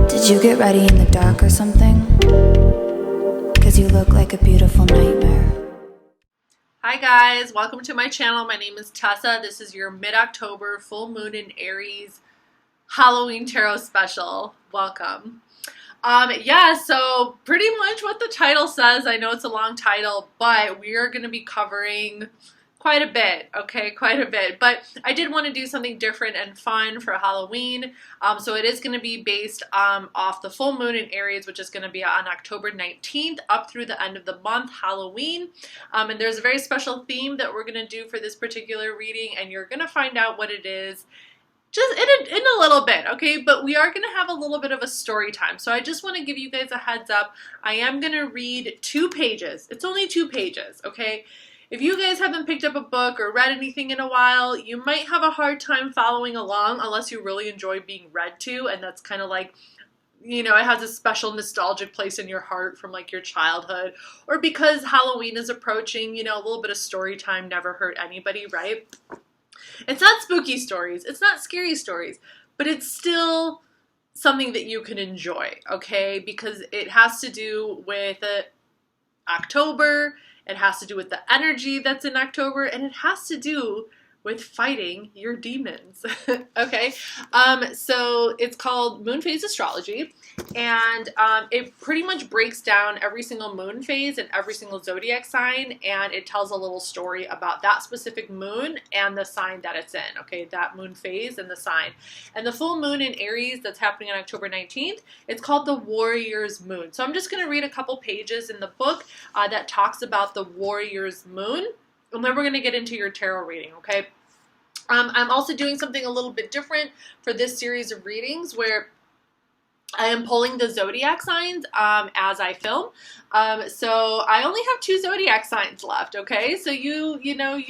Did you get ready in the dark or something? 'Cause you look like a beautiful nightmare. Hi guys, welcome to my channel. My name is Tessa. This is your mid-October full moon in Aries Halloween tarot special. Welcome. So pretty much what the title says. I know it's a long title, but we are going to be covering quite a bit, okay? Quite a bit. But I did want to do something different and fun for Halloween. So it is going to be based off the full moon in Aries, which is going to be on October 19th up through the end of the month, Halloween. And there's a very special theme that we're going to do for this particular reading, and you're going to find out what it is just in a little bit, okay? But we are going to have a little bit of a story time. So I just want to give you guys a heads up. I am going to read 2 pages. It's only 2 pages, okay? If you guys haven't picked up a book or read anything in a while, you might have a hard time following along unless you really enjoy being read to, and that's kind of like, you know, it has a special nostalgic place in your heart from like your childhood, or because Halloween is approaching, you know, a little bit of story time never hurt anybody, right? It's not spooky stories, it's not scary stories, but it's still something that you can enjoy, okay? Because it has to do with October. It has to do with the energy that's in October, and it has to do with fighting your demons, okay? So it's called Moon Phase Astrology, and it pretty much breaks down every single moon phase and every single zodiac sign, and it tells a little story about that specific moon and the sign that it's in, okay? That moon phase and the sign. And the full moon in Aries that's happening on October 19th, it's called the Warrior's Moon. So I'm just going to read a couple pages in the book that talks about the Warrior's Moon, and then we're going to get into your tarot reading, okay? I'm also doing something a little bit different for this series of readings where I am pulling the zodiac signs as I film. So I only have 2 zodiac signs left, okay? So you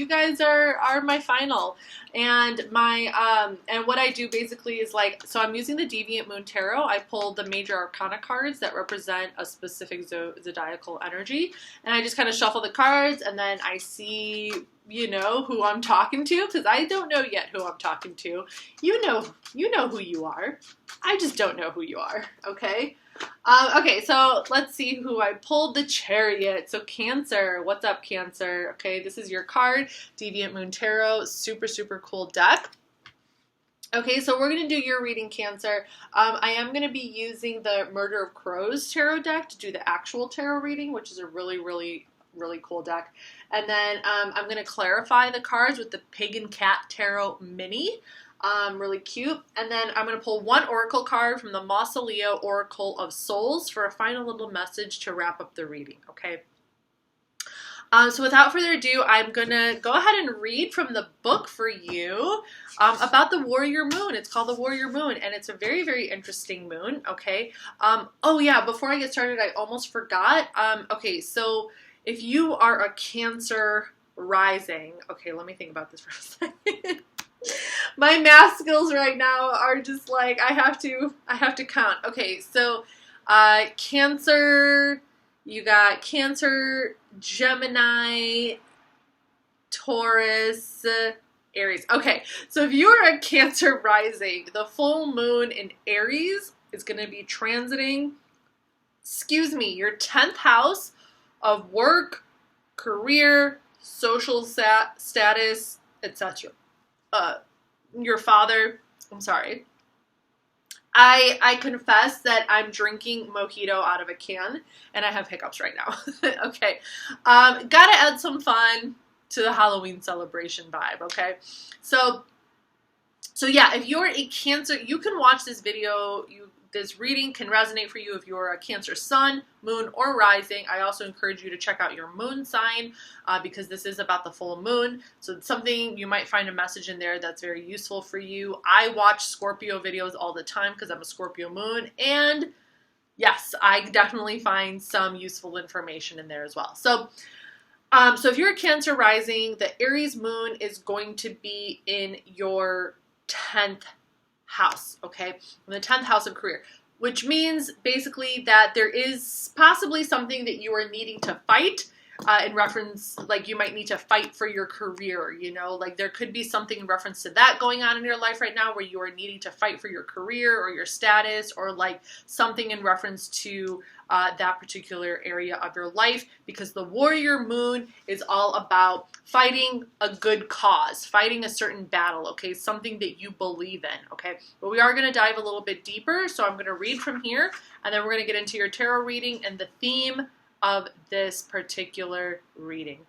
guys are my final. And my and what I do basically is like, so I'm using the Deviant Moon Tarot. I pulled the major arcana cards that represent a specific zodiacal energy, and I just kind of shuffle the cards, and then I see, you know, who I'm talking to, because I don't know yet who I'm talking to. You know who you are. I just don't know who you are, okay? Okay, so let's see who I pulled. The Chariot. So Cancer. What's up, Cancer? Okay, this is your card. Deviant Moon Tarot. Super, super cool deck. Okay, so we're going to do your reading, Cancer. I am going to be using the Murder of Crows tarot deck to do the actual tarot reading, which is a really, really, really cool deck. And then I'm going to clarify the cards with the Pig and Cat Tarot Mini. Really cute. And then I'm going to pull 1 oracle card from the Mausoleo Oracle of Souls for a final little message to wrap up the reading, okay? So without further ado, I'm going to go ahead and read from the book for you about the Warrior Moon. It's called the Warrior Moon, and it's a very, very interesting moon, okay? Oh yeah, before I get started, I almost forgot. Okay, so if you are a Cancer rising, okay, let me think about this for a second. My math skills right now are just like, I have to count. Okay, so Cancer, you got Cancer, Gemini, Taurus, Aries. Okay, so if you're a Cancer rising, the full moon in Aries is going to be transiting, your 10th house of work, career, social status, etc. Your father, I'm sorry. I confess that I'm drinking mojito out of a can, and I have hiccups right now. Okay. Gotta add some fun to the Halloween celebration vibe, okay? So yeah, if you're a Cancer, you can watch this video. This reading can resonate for you if you're a Cancer sun, moon, or rising. I also encourage you to check out your moon sign because this is about the full moon. So it's something, you might find a message in there that's very useful for you. I watch Scorpio videos all the time because I'm a Scorpio moon. And yes, I definitely find some useful information in there as well. So if you're a Cancer rising, the Aries moon is going to be in your 10th house, okay? In the 10th house of career, which means basically that there is possibly something that you are needing to fight in reference, like you might need to fight for your career, you know, like there could be something in reference to that going on in your life right now where you are needing to fight for your career or your status, or like something in reference to that particular area of your life, because the warrior moon is all about fighting a good cause, fighting a certain battle, okay, something that you believe in, okay. But we are going to dive a little bit deeper, so I'm going to read from here, and then we're going to get into your tarot reading and the theme of this particular reading.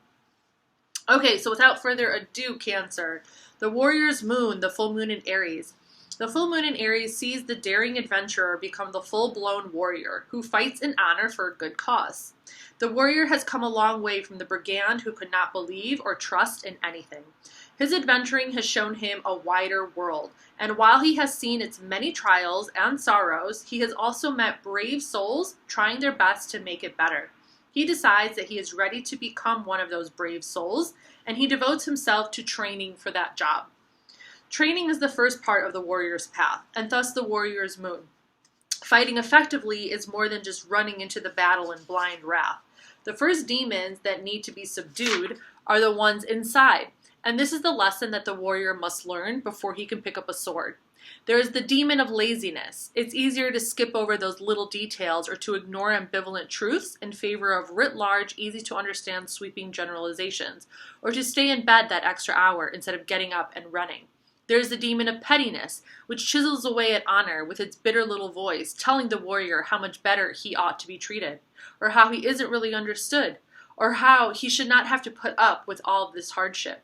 Okay, so without further ado, Cancer, the warrior's moon, the full moon in Aries. The full moon in Aries sees the daring adventurer become the full-blown warrior who fights in honor for a good cause. The warrior has come a long way from the brigand who could not believe or trust in anything. His adventuring has shown him a wider world, and while he has seen its many trials and sorrows, he has also met brave souls trying their best to make it better. He decides that he is ready to become one of those brave souls, and he devotes himself to training for that job. Training is the first part of the warrior's path, and thus the warrior's moon. Fighting effectively is more than just running into the battle in blind wrath. The first demons that need to be subdued are the ones inside, and this is the lesson that the warrior must learn before he can pick up a sword. There is the demon of laziness. It's easier to skip over those little details or to ignore ambivalent truths in favor of writ large, easy to understand sweeping generalizations, or to stay in bed that extra hour instead of getting up and running. There is the demon of pettiness, which chisels away at honor with its bitter little voice, telling the warrior how much better he ought to be treated, or how he isn't really understood, or how he should not have to put up with all of this hardship.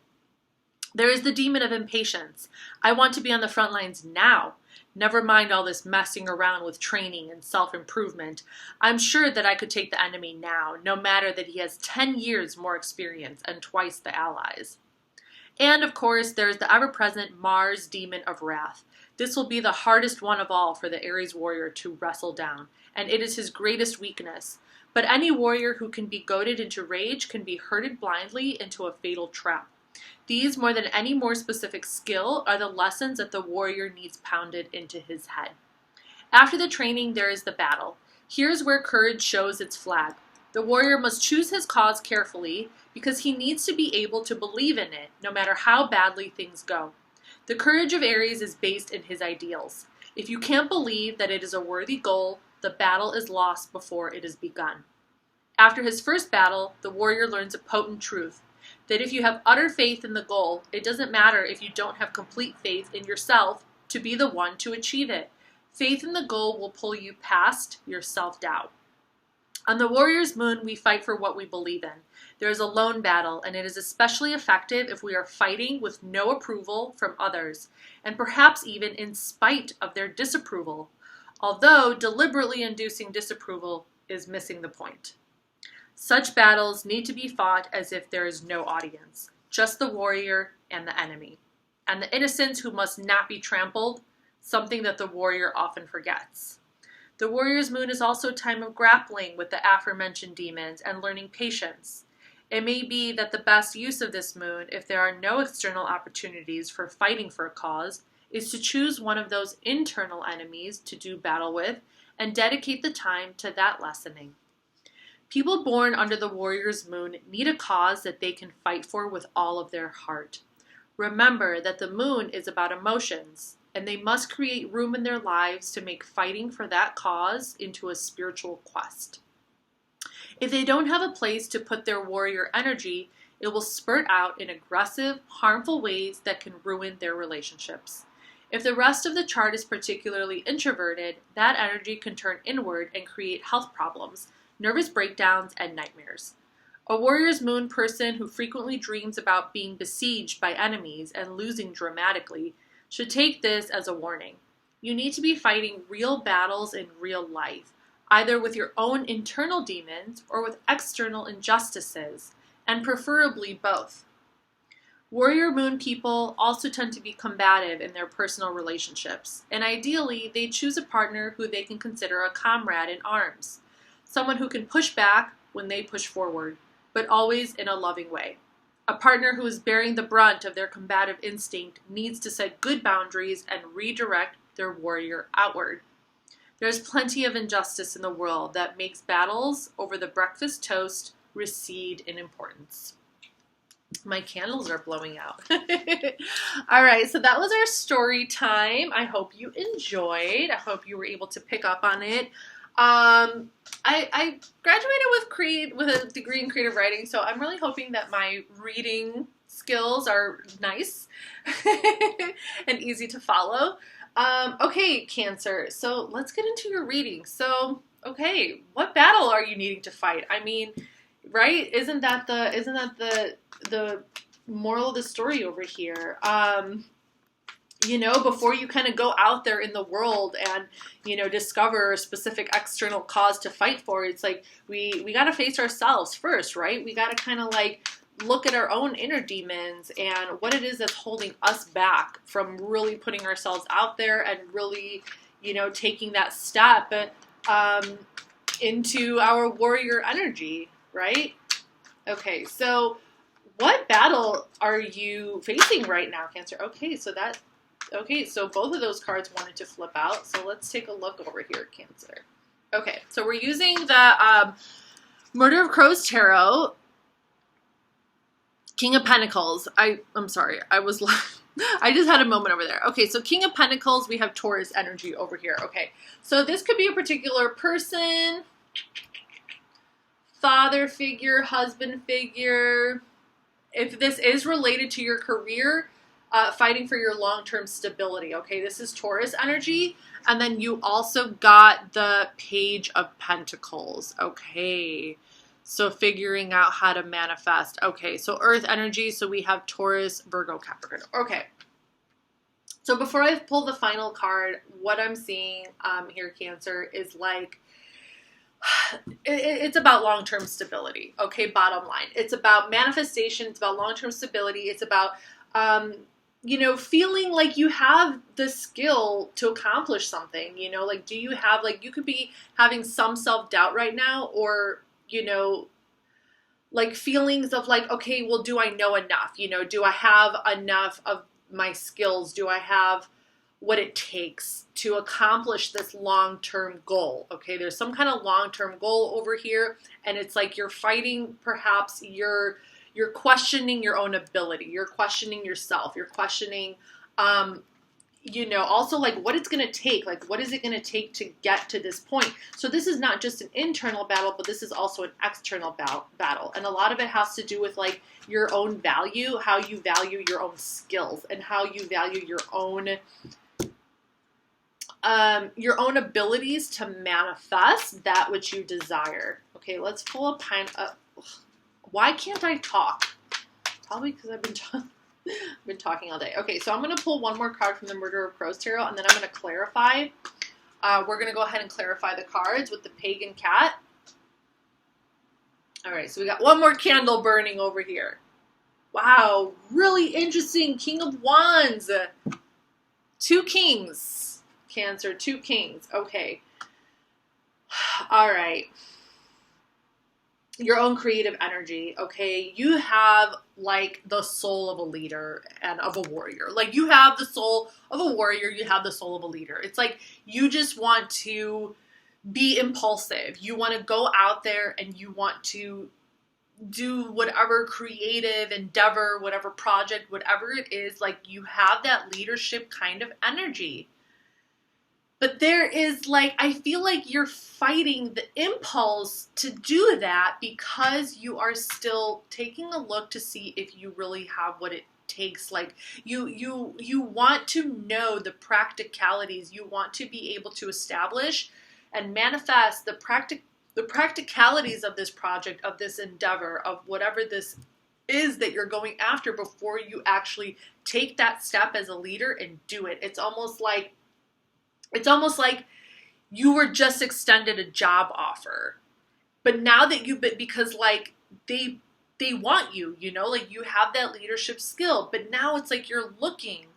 There is the demon of impatience. I want to be on the front lines now. Never mind all this messing around with training and self-improvement. I'm sure that I could take the enemy now, no matter that he has 10 years more experience and twice the allies. And of course, there's the ever-present Mars demon of wrath. This will be the hardest one of all for the Aries warrior to wrestle down, and it is his greatest weakness. But any warrior who can be goaded into rage can be herded blindly into a fatal trap. These, more than any more specific skill, are the lessons that the warrior needs pounded into his head. After the training, there is the battle. Here's where courage shows its flag. The warrior must choose his cause carefully because he needs to be able to believe in it, no matter how badly things go. The courage of Aries is based in his ideals. If you can't believe that it is a worthy goal, the battle is lost before it is begun. After his first battle, the warrior learns a potent truth, that if you have utter faith in the goal, it doesn't matter if you don't have complete faith in yourself to be the one to achieve it. Faith in the goal will pull you past your self-doubt. On the warrior's moon, we fight for what we believe in. There is a lone battle, and it is especially effective if we are fighting with no approval from others, and perhaps even in spite of their disapproval, although deliberately inducing disapproval is missing the point. Such battles need to be fought as if there is no audience, just the warrior and the enemy, and the innocents who must not be trampled, something that the warrior often forgets. The warrior's moon is also a time of grappling with the aforementioned demons and learning patience. It may be that the best use of this moon, if there are no external opportunities for fighting for a cause, is to choose one of those internal enemies to do battle with and dedicate the time to that lessening. People born under the warrior's moon need a cause that they can fight for with all of their heart. Remember that the moon is about emotions, and they must create room in their lives to make fighting for that cause into a spiritual quest. If they don't have a place to put their warrior energy, it will spurt out in aggressive, harmful ways that can ruin their relationships. If the rest of the chart is particularly introverted, that energy can turn inward and create health problems, nervous breakdowns, and nightmares. A warrior's moon person who frequently dreams about being besieged by enemies and losing dramatically should take this as a warning. You need to be fighting real battles in real life, either with your own internal demons or with external injustices, and preferably both. Warrior moon people also tend to be combative in their personal relationships, and ideally they choose a partner who they can consider a comrade in arms, someone who can push back when they push forward, but always in a loving way. A partner who is bearing the brunt of their combative instinct needs to set good boundaries and redirect their warrior outward. There's plenty of injustice in the world that makes battles over the breakfast toast recede in importance. My candles are blowing out. All right, so that was our story time. I hope you enjoyed. I hope you were able to pick up on it. I graduated with a degree in creative writing, so I'm really hoping that my reading skills are nice and easy to follow. Okay, Cancer, so let's get into your reading. So, okay, what battle are you needing to fight? I mean, right? Isn't that the moral of the story over here? You know, before you kind of go out there in the world and, you know, discover a specific external cause to fight for, it's like we got to face ourselves first, right? We got to kind of like look at our own inner demons and what it is that's holding us back from really putting ourselves out there and really, you know, taking that step into our warrior energy, right? Okay, so what battle are you facing right now, Cancer? Okay, so both of those cards wanted to flip out. So let's take a look over here, Cancer. Okay, so we're using the Murder of Crows Tarot, King of Pentacles. I'm sorry, I just had a moment over there. Okay, so King of Pentacles, we have Taurus energy over here. Okay, so this could be a particular person, father figure, husband figure. If this is related to your career, fighting for your long-term stability. Okay, this is Taurus energy. And then you also got the Page of Pentacles. Okay, so figuring out how to manifest. Okay, so Earth energy. So we have Taurus, Virgo, Capricorn. Okay, so before I pull the final card, what I'm seeing here, Cancer, is like, it's about long-term stability. Okay, bottom line. It's about manifestation. It's about long-term stability. It's about you know, feeling like you have the skill to accomplish something, you know, like, do you have, like, you could be having some self-doubt right now, or, you know, like feelings of like, okay, well, do I know enough? You know, do I have enough of my skills? Do I have what it takes to accomplish this long-term goal? Okay, there's some kind of long-term goal over here, and it's like you're fighting, perhaps you're questioning your own ability. You're questioning yourself. You're questioning, you know, also like what it's going to take. Like, what is it going to take to get to this point? So this is not just an internal battle, but this is also an external battle. And a lot of it has to do with like your own value, how you value your own skills, and how you value your own abilities to manifest that which you desire. Okay, let's pull a pine up. Why can't I talk? Probably because I've been talking all day. Okay, so I'm going to pull one more card from the Murder of Crows Tarot, and then I'm going to clarify. We're going to go ahead and clarify the cards with the Pagan Cat. All right, so we got one more candle burning over here. Wow, really interesting. King of Wands. 2 kings, Cancer, 2 kings. Okay. All right. Your own creative energy, okay? You have like the soul of a leader and of a warrior. Like, you have the soul of a warrior, you have the soul of a leader. It's like you just want to be impulsive. You want to go out there and you want to do whatever creative endeavor, whatever project, whatever it is. Like, you have that leadership kind of energy. But there is like, I feel like you're fighting the impulse to do that because you are still taking a look to see if you really have what it takes. Like, you want to know the practicalities. You want to be able to establish and manifest the practicalities of this project, of this endeavor, of whatever this is that you're going after before you actually take that step as a leader and do it. It's almost like you were just extended a job offer, but now that because like they want you, you know, like you have that leadership skill, but now it's like you're looking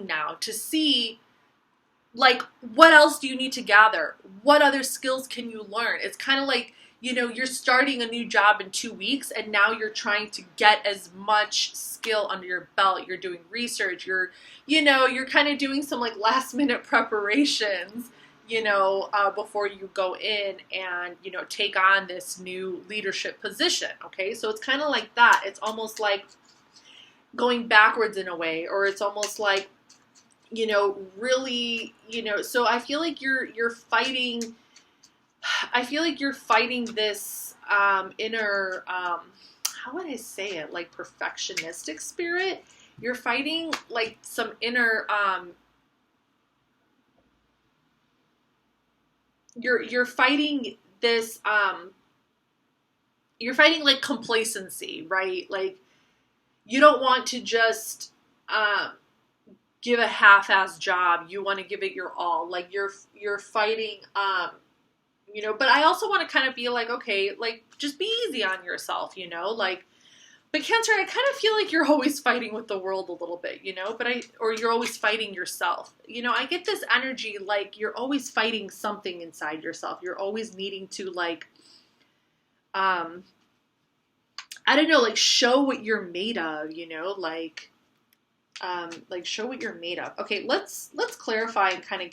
now to see like, what else do you need to gather? What other skills can you learn? It's kind of like, you know, you're starting a new job in 2 weeks and now you're trying to get as much skill under your belt. You're doing research. You're kind of doing some like last minute preparations, before you go in and, take on this new leadership position. Okay. So it's kind of like that. It's almost like going backwards in a way, or it's almost like, really, so I feel like you're fighting this, inner, how would I say it? Like perfectionistic spirit. You're fighting like some inner, you're fighting this, you're fighting like complacency, right? Like you don't want to just, give a half-assed job. You want to give it your all. Like you're fighting, but I also want to kind of be like, okay, like just be easy on yourself, like, but Cancer, I kind of feel like you're always fighting with the world a little bit, or you're always fighting yourself. I get this energy like you're always fighting something inside yourself. You're always needing to like, I don't know, like show what you're made of, like show what you're made of. Okay, let's clarify and kind of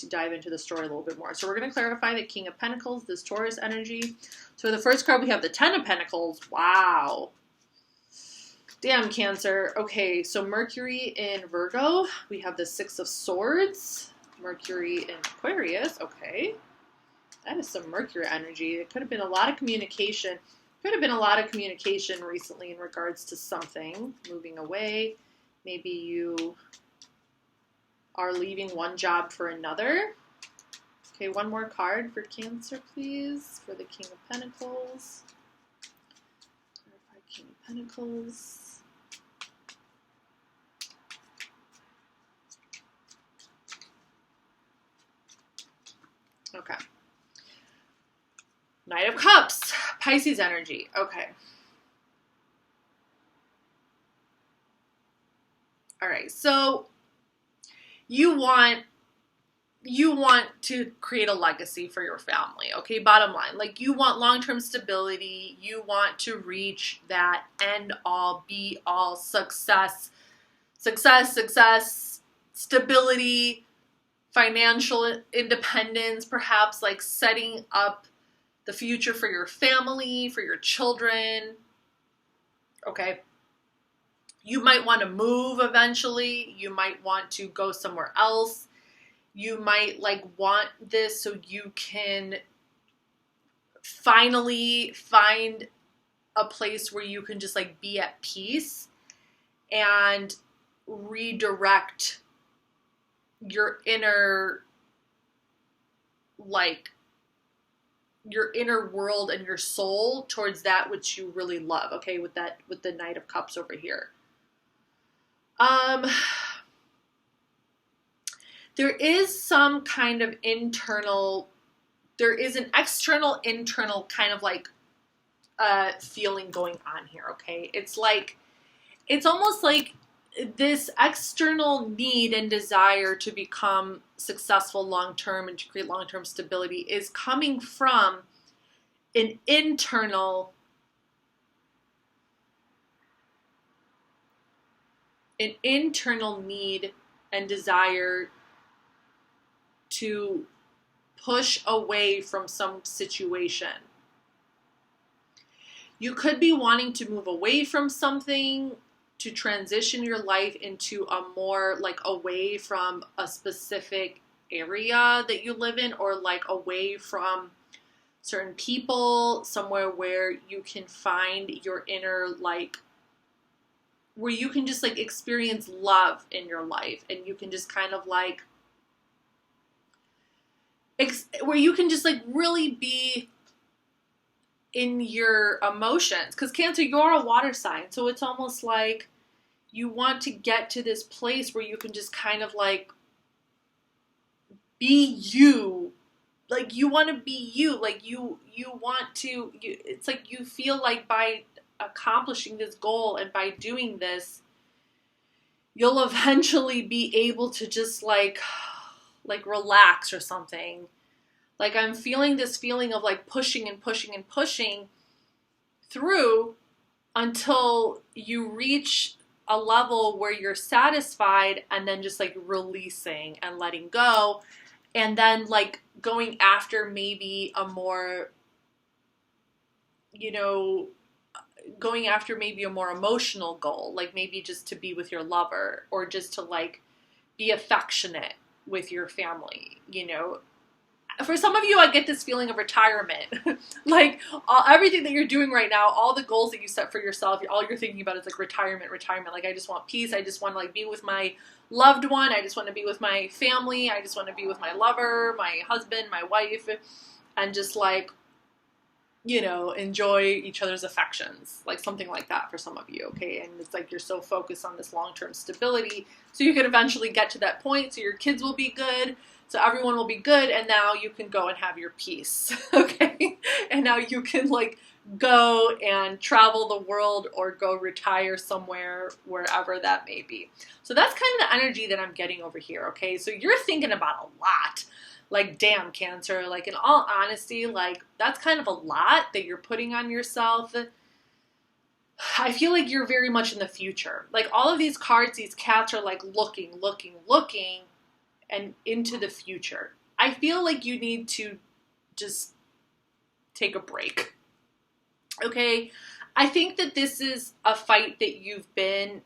dive into the story a little bit more. So we're going to clarify the King of Pentacles, this Taurus energy. So the first card, we have the Ten of Pentacles. Wow. Damn, Cancer. Okay, so Mercury in Virgo. We have the Six of Swords. Mercury in Aquarius. Okay. That is some Mercury energy. It could have been a lot of communication. Could have been a lot of communication recently in regards to something moving away. Maybe you are leaving one job for another. Okay, one more card for Cancer, please, for the King of Pentacles. Clarify King of Pentacles. Okay. Knight of Cups, Pisces energy. Okay. All right, so you want to create a legacy for your family, okay? Bottom line, like you want long-term stability. You want to reach that end-all, be-all success, stability, financial independence, perhaps like setting up the future for your family, for your children, okay? You might want to move eventually. You might want to go somewhere else. You might like want this so you can finally find a place where you can just like be at peace and redirect your inner, like your inner world and your soul towards that which you really love. Okay. With the Knight of Cups over here. There is some kind of there is an external, internal kind of like, feeling going on here. Okay. It's almost like this external need and desire to become successful long-term and to create long-term stability is coming from an internal need and desire to push away from some situation. You could be wanting to move away from something, to transition your life into a more like away from a specific area that you live in, or like away from certain people, somewhere where you can find your inner, like, where you can just like experience love in your life, and you can just kind of like, where you can just like really be in your emotions. Because Cancer, you're a water sign, so it's almost like you want to get to this place where you can just kind of like be you. Like you want to be you. Like you want to, it's like you feel like by accomplishing this goal and by doing this, you'll eventually be able to just like relax or something. Like I'm feeling this feeling of like pushing and pushing and pushing through until you reach a level where you're satisfied, and then just like releasing and letting go And then like going after maybe a more, you know, going after maybe a more emotional goal, like maybe just to be with your lover or just to like be affectionate with your family, you know. For some of you, I get this feeling of retirement. Like everything that you're doing right now, all the goals that you set for yourself, all you're thinking about is like retirement. Like I just want peace. I just want to like be with my loved one. I just want to be with my family. I just want to be with my lover, my husband, my wife, and just like, you know, enjoy each other's affections, like something like that for some of you, okay? And it's like you're so focused on this long-term stability, so you could eventually get to that point, so your kids will be good, so everyone will be good, and now you can go and have your peace, okay? And now you can like go and travel the world or go retire somewhere, wherever that may be. So that's kind of the energy that I'm getting over here, okay? So you're thinking about a lot. Like, damn, Cancer, like, in all honesty, like, that's kind of a lot that you're putting on yourself. I feel like you're very much in the future. Like, all of these cards, these cats are, like, looking, and into the future. I feel like you need to just take a break, okay? I think that this is a fight that you've been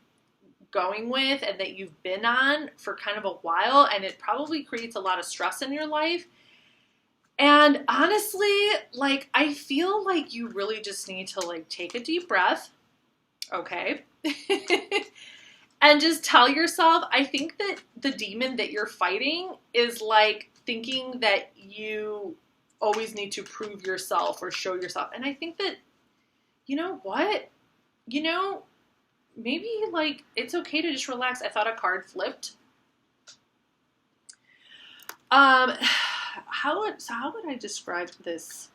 going with and that you've been on for kind of a while, and it probably creates a lot of stress in your life. And honestly, like, I feel like you really just need to like take a deep breath, okay? And just tell yourself, I think that the demon that you're fighting is like thinking that you always need to prove yourself or show yourself. And I think that, you know what? You know, maybe like it's okay to just relax. I thought a card flipped. How would I describe this?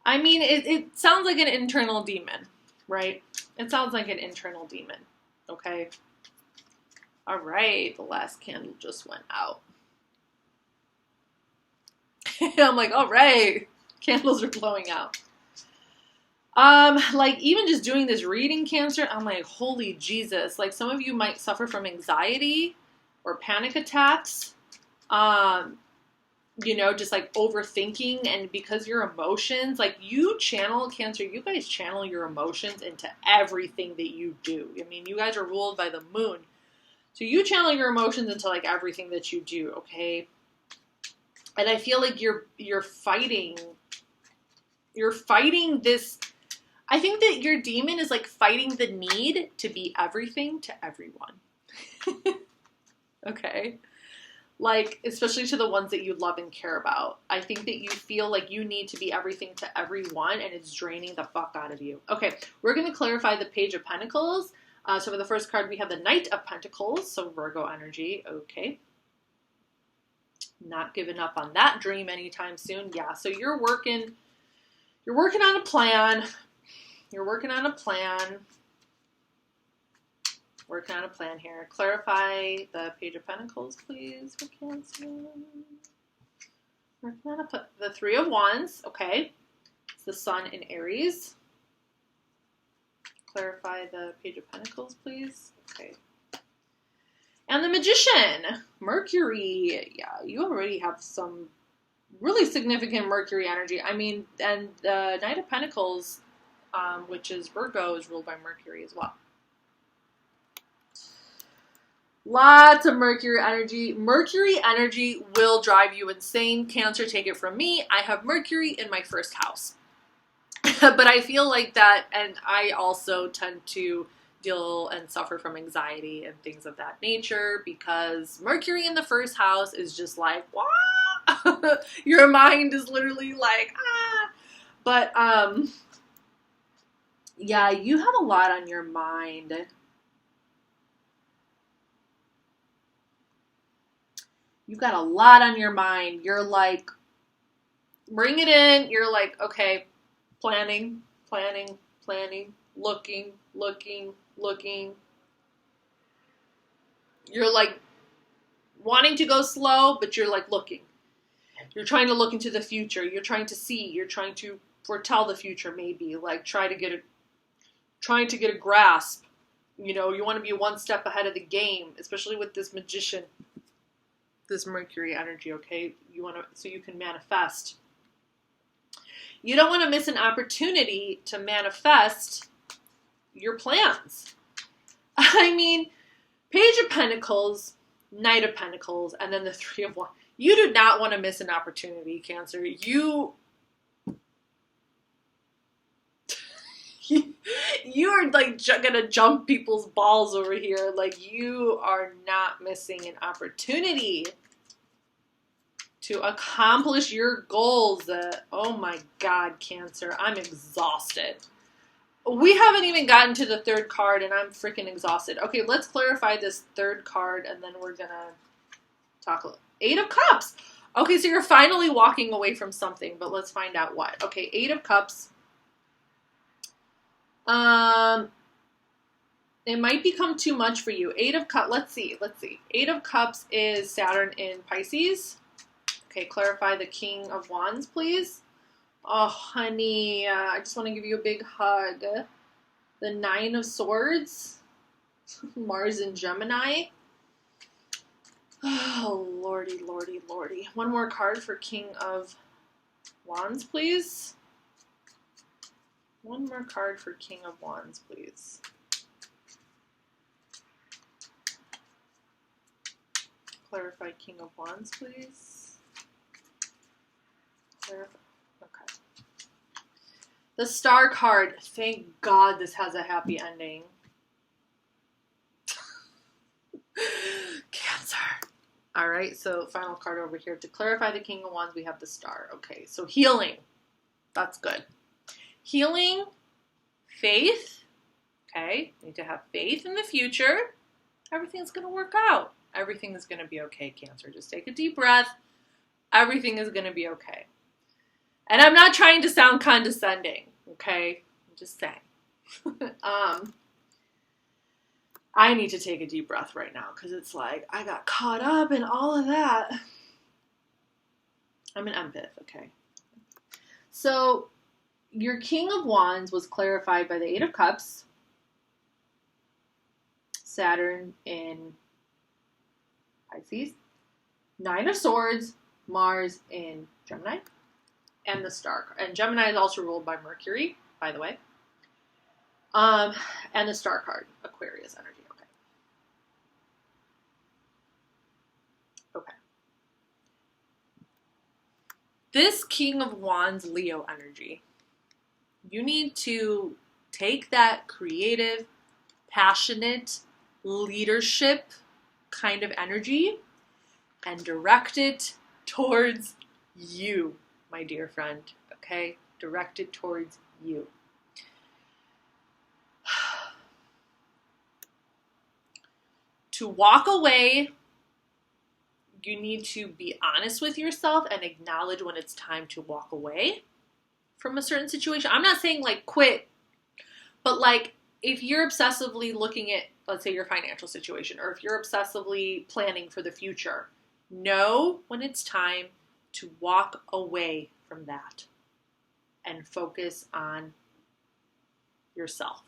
I mean, it sounds like an internal demon, right? It sounds like an internal demon. Okay. All right. The last candle just went out. I'm like, all right. Candles are blowing out. Like even just doing this reading, Cancer, I'm like, holy Jesus. Like some of you might suffer from anxiety or panic attacks. You know, just like overthinking, and because your emotions, like you channel, Cancer, you guys channel your emotions into everything that you do. I mean, you guys are ruled by the moon. So you channel your emotions into like everything that you do, okay? And I feel like you're fighting this. I think that your demon is like fighting the need to be everything to everyone. Okay? Like, especially to the ones that you love and care about. I think that you feel like you need to be everything to everyone, and it's draining the fuck out of you. Okay, we're going to clarify the Page of Pentacles. So for the first card, we have the Knight of Pentacles, so Virgo energy. Okay. Not giving up on that dream anytime soon. Yeah, so you're working on a plan. You're working on a plan. Working on a plan here. Clarify the Page of Pentacles, please, for Cancer. Working on the Three of Wands. Okay. It's the Sun in Aries. Clarify the Page of Pentacles, please. Okay. And the Magician. Mercury. Yeah, you already have some really significant Mercury energy. I mean, and the Knight of Pentacles, which is Virgo, is ruled by Mercury as well. Lots of Mercury energy. Mercury energy will drive you insane. Cancer, take it from me. I have Mercury in my first house. But I feel like that, and I also tend to deal and suffer from anxiety and things of that nature because Mercury in the first house is just like, what? Your mind is literally like, ah. But, yeah, you have a lot on your mind. You've got a lot on your mind. You're like, bring it in. You're like, okay, planning, looking. You're like wanting to go slow, but you're like looking. You're trying to look into the future. You're trying to see. You're trying to foretell the future, maybe. Like trying to get a grasp. You know, you want to be one step ahead of the game, especially with this Magician. this Mercury energy, okay? You want to, so you can manifest. You don't want to miss an opportunity to manifest your plans. I mean, Page of Pentacles, Knight of Pentacles, and then the Three of Wands. You do not want to miss an opportunity, Cancer. You are like gonna jump people's balls over here. Like, you are not missing an opportunity to accomplish your goals. Oh my God, Cancer, I'm exhausted. We haven't even gotten to the third card and I'm freaking exhausted. Okay, let's clarify this third card and then we're gonna talk a little. Eight of Cups. Okay, so you're finally walking away from something, but let's find out what. Okay, Eight of Cups. It might become too much for you. Eight of Cups, let's see. Eight of Cups is Saturn in Pisces. Okay, clarify the King of Wands, please. Oh, honey, I just want to give you a big hug. The Nine of Swords, Mars in Gemini. Oh, lordy, lordy, lordy. One more card for King of Wands, please. One more card for King of Wands, please. Clarify King of Wands, please. Clarify. Okay. The Star card. Thank God this has a happy ending. Cancer. All right, so final card over here. To clarify the King of Wands, we have the Star. Okay, so healing. That's good. Healing, faith. Okay, need to have faith in the future. Everything's going to work out. Everything is going to be okay, Cancer. Just take a deep breath. Everything is going to be okay. And I'm not trying to sound condescending, okay? I'm just saying. I need to take a deep breath right now because it's like I got caught up in all of that. I'm an empath, okay? So your King of Wands was clarified by the Eight of Cups, Saturn in Pisces, Nine of Swords, Mars in Gemini, and the Star. And Gemini is also ruled by Mercury, by the way. And the Star card, Aquarius energy. Okay. This King of Wands, Leo energy. You need to take that creative, passionate, leadership kind of energy and direct it towards you, my dear friend. Okay? Direct it towards you. To walk away, you need to be honest with yourself and acknowledge when it's time to walk away from a certain situation. I'm not saying like quit, but like if you're obsessively looking at, let's say, your financial situation, or if you're obsessively planning for the future, know when it's time to walk away from that and focus on yourself.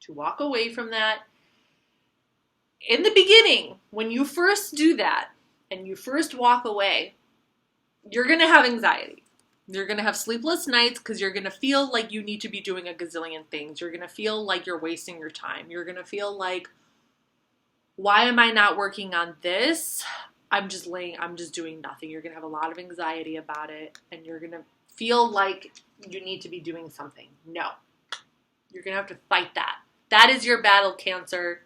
To walk away from that. In the beginning, when you first do that and you first walk away, you're going to have anxiety. You're going to have sleepless nights because you're going to feel like you need to be doing a gazillion things. You're going to feel like you're wasting your time. You're going to feel like, why am I not working on this? I'm just doing nothing. You're going to have a lot of anxiety about it, and you're going to feel like you need to be doing something. No. You're going to have to fight that. That is your battle, Cancer.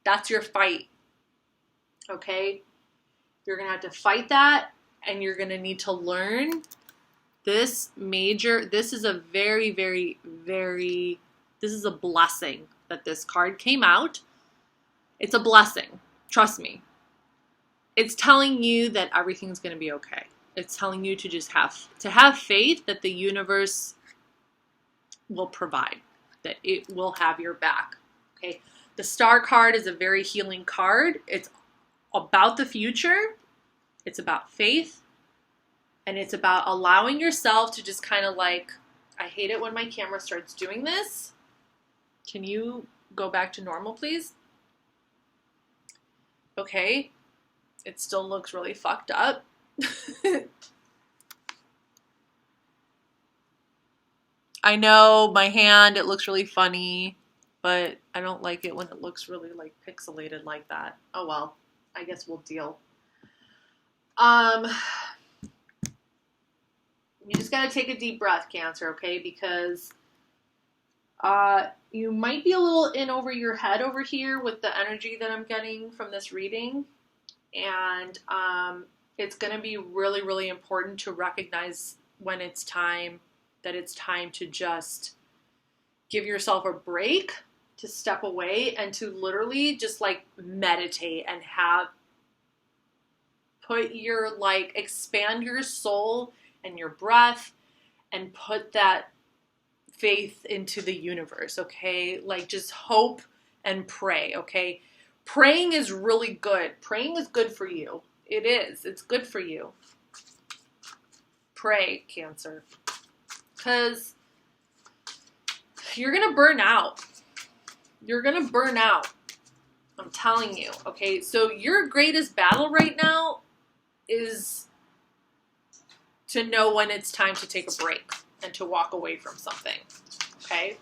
That's your fight. Okay? You're going to have to fight that, and you're going to need to learn this is a very, very, very, this is a blessing that this card came out. It's a blessing. Trust me. It's telling you that everything's going to be okay. It's telling you to just have faith that the universe will provide, that it will have your back. Okay? The Star card is a very healing card. It's about the future. It's about faith. And it's about allowing yourself to just kind of like, I hate it when my camera starts doing this. Can you go back to normal, please? okay? It still looks really fucked up. I know my hand, it looks really funny, but I don't like it when it looks really like pixelated like that. Oh well, I guess we'll deal. You just gotta take a deep breath, Cancer, okay? Because you might be a little in over your head over here with the energy that I'm getting from this reading. And it's gonna be really, really important to recognize when it's time to just give yourself a break, to step away, and to literally just like meditate and expand your soul and your breath and put that faith into the universe, okay? Like just hope and pray, okay? Praying is really good. Praying is good for you. It is. It's good for you. Pray, Cancer. Because you're going to burn out. You're going to burn out. I'm telling you, okay? So your greatest battle right now is to know when it's time to take a break and to walk away from something, okay?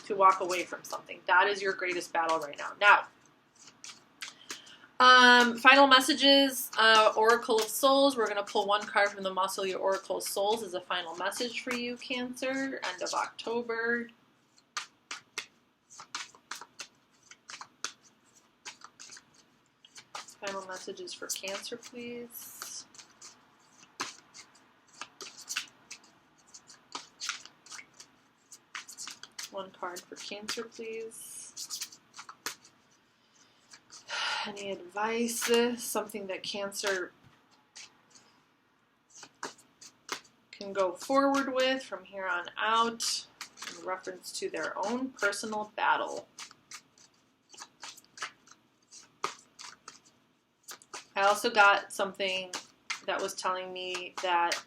To walk away from something. That is your greatest battle right now. Now, final messages, Oracle of Souls. We're going to pull one card from the Mausoleum Oracle of Souls as a final message for you, Cancer, end of October. Final messages for Cancer, please. One card for Cancer, please. Any advice? Something that Cancer can go forward with from here on out in reference to their own personal battle. I also got something that was telling me that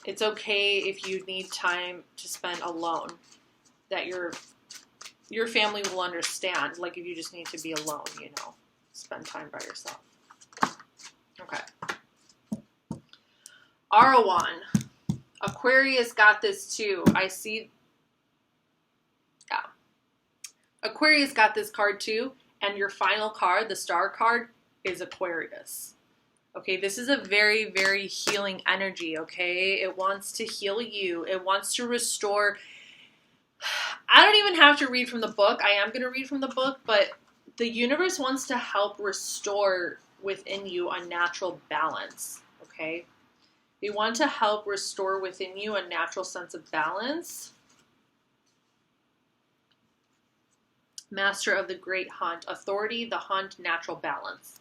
it's okay if you need time to spend alone, that your family will understand, like if you just need to be alone, you know, spend time by yourself. Okay. Arawan. Aquarius got this too. I see. Yeah. Aquarius got this card too, and your final card, the star card, is Aquarius. Okay, this is a very, very healing energy, okay? It wants to heal you. It wants to restore. I don't even have to read from the book. I am going to read from the book, but the universe wants to help restore within you a natural balance, okay? We want to help restore within you a natural sense of balance. Master of the Great Hunt. Authority, the hunt, natural balance.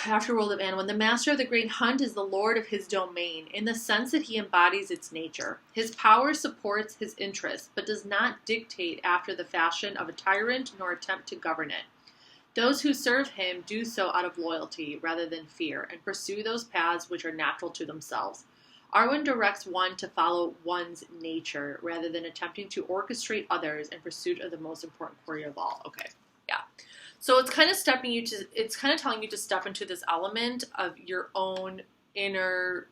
Afterworld of Anwen. The Master of the Great Hunt is the lord of his domain, in the sense that he embodies its nature. His power supports his interests, but does not dictate after the fashion of a tyrant nor attempt to govern it. Those who serve him do so out of loyalty rather than fear, and pursue those paths which are natural to themselves. Arwen directs one to follow one's nature rather than attempting to orchestrate others in pursuit of the most important query of all. Okay, yeah. So it's kind of telling you to step into this element of your own inner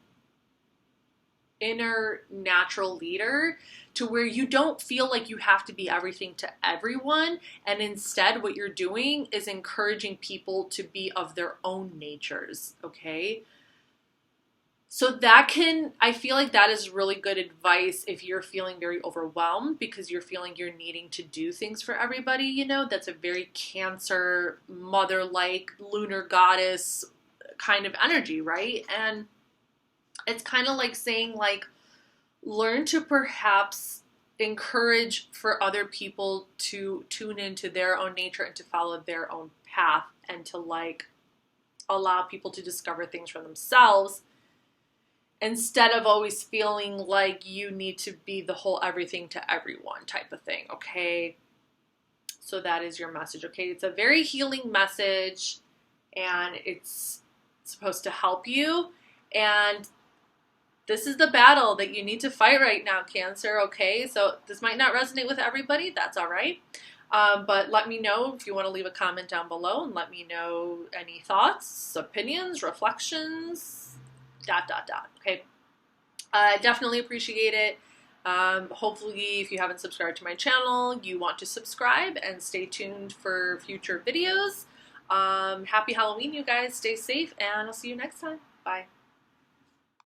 natural leader, to where you don't feel like you have to be everything to everyone, and instead what you're doing is encouraging people to be of their own natures, okay? So I feel like that is really good advice if you're feeling very overwhelmed because you're feeling you're needing to do things for everybody, you know? That's a very Cancer, mother-like, lunar goddess kind of energy, right? And it's kind of like saying, like, learn to perhaps encourage for other people to tune into their own nature and to follow their own path, and to, like, allow people to discover things for themselves, instead of always feeling like you need to be the whole everything to everyone type of thing, okay? So that is your message, okay? It's a very healing message, and it's supposed to help you, and this is the battle that you need to fight right now, Cancer, okay? So this might not resonate with everybody. That's all right. But let me know if you want to leave a comment down below, and let me know any thoughts, opinions, reflections, ... Okay. Definitely appreciate it. Hopefully, if you haven't subscribed to my channel, you want to subscribe and stay tuned for future videos. Happy Halloween, you guys. Stay safe, and I'll see you next time. Bye.